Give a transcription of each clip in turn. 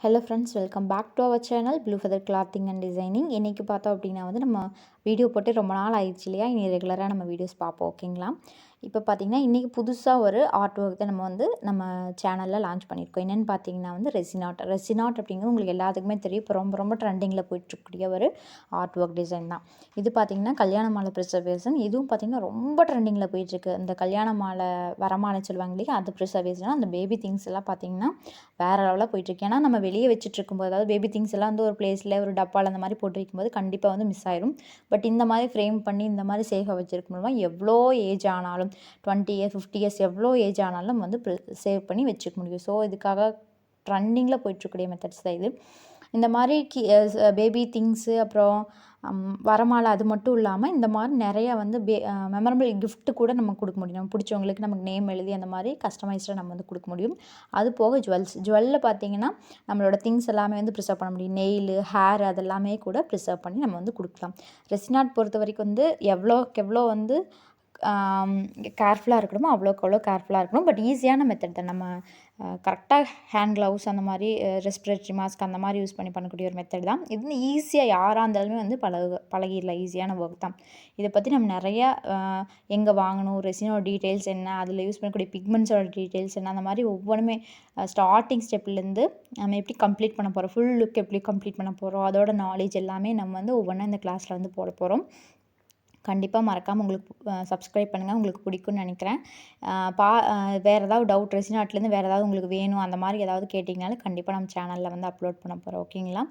Hello friends, welcome back to our channel blue feather clothing and designing. இன்றைக்கி பார்த்தோம் அப்படின்னா நம்ம வீடியோ போட்டு ரொம்ப நாள் ஆயிடுச்சு இல்லையா? இனி ரெகுலராக நம்ம வீடியோஸ் பார்ப்போம், ஓகேங்களா? இப்போ பார்த்திங்கன்னா இன்றைக்கி புதுசாக ஒரு ஆர்ட் ஒர்க் தான் நம்ம சேனலில் லான்ச் பண்ணியிருக்கோம். என்னென்னு பார்த்தீங்கன்னா ரெசின் ஆர்ட் அப்படிங்கிறது உங்களுக்கு எல்லாத்துக்குமே தெரியும். இப்போ ரொம்ப ரொம்ப ட்ரெண்டிங்கில் போயிட்டுருக்கக்கூடிய ஒரு ஆர்ட் ஒர்க் டிசைன் தான் இது. பார்த்திங்கன்னா கல்யாண மாலை ப்ரிசர்வேஷன், இதுவும் பார்த்திங்கன்னா ரொம்ப ட்ரெண்டிங்கில் போயிட்டுருக்கு. இந்த கல்யாண மாலை வரமாலைன்னு சொல்லுவாங்க இல்லையா, அது ப்ரிசர்வேஷன். அந்த பேபி திங்ஸ் எல்லாம் பார்த்திங்கன்னா வேறு லெவலில் போயிட்டுருக்கு. ஏன்னா நம்ம வெளியே வச்சுட்ருக்கும்போது, அதாவது பேபி திங்ஸ் எல்லாம் ஒரு பிளேஸில் ஒரு டப்பாவில் அந்த மாதிரி போட்டு வைக்கும்போது கண்டிப்பாக மிஸ் ஆயிடும். பட் இந்த மாதிரி ஃப்ரேம் பண்ணி இந்த மாதிரி சேஃபாக வச்சுருக்க மூலமாக எவ்வளோ ஏஜ் ஆனாலும் 20 இயர்ஸ் 50 இயர்ஸ் எவ்வளோ ஏஜ் ஆனாலும் நம்ம சேவ் பண்ணி வச்சுக்க முடியும். ஸோ இதுக்காக ட்ரெண்டிங்கில் போயிட்டுருக்கூடிய மெத்தட்ஸ் தான் இது. இந்த மாதிரி பேபி திங்ஸு, அப்புறம் வரமாலை, அது மட்டும் இல்லாமல் இந்த மாதிரி நிறையா மெமரபிள் கிஃப்ட்டு கூட நம்ம கொடுக்க முடியும். நம்ம பிடிச்சவங்களுக்கு நமக்கு நேம் எழுதி அந்த மாதிரி கஸ்டமைஸ்டாக நம்ம கொடுக்க முடியும். அது போக ஜுவல்லில் பார்த்திங்கன்னா நம்மளோட திங்ஸ் எல்லாமே ப்ரிசர்வ் பண்ண முடியும். நெயில், ஹேர் அதெல்லாமே கூட ப்ரிசர்வ் பண்ணி நம்ம கொடுக்கலாம். ரெசின் ஆர்ட் பொறுத்த வரைக்கும் எவ்வளோக்கு எவ்வளோ கேர்ஃபுல்லாக இருக்கணுமோ அவ்வளோக்கு அவ்வளோ கேர்ஃபுல்லாக இருக்கணும். பட் ஈஸியான மெத்தட் தான். நம்ம கரெக்டாக ஹேண்ட் க்ளவுஸ், அந்த மாதிரி ரெஸ்பிரேட்டரி மாஸ்க் அந்த மாதிரி யூஸ் பண்ணி பண்ணக்கூடிய ஒரு மெத்தட் தான் இது. ஈஸியாக யாராக இருந்தாலுமே பழகிடலாம். ஈஸியான ஒர்க் தான். இதை பற்றி நம்ம நிறையா எங்கே வாங்கணும், ரெசினோட டீட்டெயில்ஸ் என்ன, அதில் யூஸ் பண்ணக்கூடிய பிக்மெண்ட்ஸோட டீட்டெயில்ஸ் என்ன, அந்த மாதிரி ஒவ்வொன்றுமே ஸ்டார்டிங் ஸ்டெப்லேருந்து நம்ம எப்படி கம்ப்ளீட் பண்ண போகிறோம், ஃபுல் லுக் எப்படி கம்ப்ளீட் பண்ண போகிறோம், அதோட நாலேஜ் எல்லாமே நம்ம ஒவ்வொன்றா இந்த கிளாஸில் போட போகிறோம். கண்டிப்பாக மறக்காமல் உங்களுக்கு சப்ஸ்கிரைப் பண்ணுங்கள். உங்களுக்கு பிடிக்கும்னு நினைக்கிறேன். வேறு ஏதாவது டவுட், ரெசின் ஆர்ட்லேருந்து வேறு ஏதாவது உங்களுக்கு வேணும் அந்த மாதிரி ஏதாவது கேட்டிங்கனாலும் கண்டிப்பாக நம்ம சேனலில் அப்லோட் பண்ண போகிறோம், ஓகேங்களா?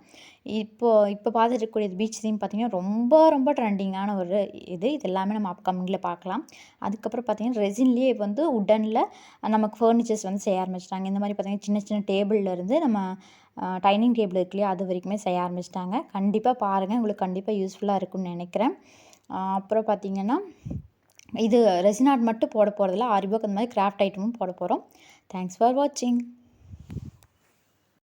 இப்போ பார்த்துட்டு இருக்கக்கூடிய பீச் தீம் பார்த்திங்கன்னா ரொம்ப ரொம்ப ட்ரெண்டிங்கான ஒரு இது எல்லாமே நம்ம அப்கமிங்கில் பார்க்கலாம். அதுக்கப்புறம் பார்த்திங்கன்னா ரெசின்லேயே உட்டனில் நமக்கு ஃபர்னிச்சர்ஸ் செய்ய ஆரம்பிச்சிட்டாங்க. இந்த மாதிரி பார்த்திங்கன்னா சின்ன சின்ன டேபிள்லேருந்து நம்ம டைனிங் டேபிள் இருக்கு இல்லையா, அது வரைக்குமே செய்ய ஆரம்பிச்சிட்டாங்க. கண்டிப்பாக பாருங்கள், உங்களுக்கு கண்டிப்பாக யூஸ்ஃபுல்லாக இருக்கும்னு நினைக்கிறேன். அப்புறம் பார்த்திங்கன்னா இது ரெசின் ஆர்ட் மட்டும் போட போகிறதில்ல, ஆரி ஒர்க் அந்த மாதிரி கிராஃப்ட் ஐட்டமும் போட போகிறோம். தேங்க்ஸ் ஃபார் வாட்சிங்.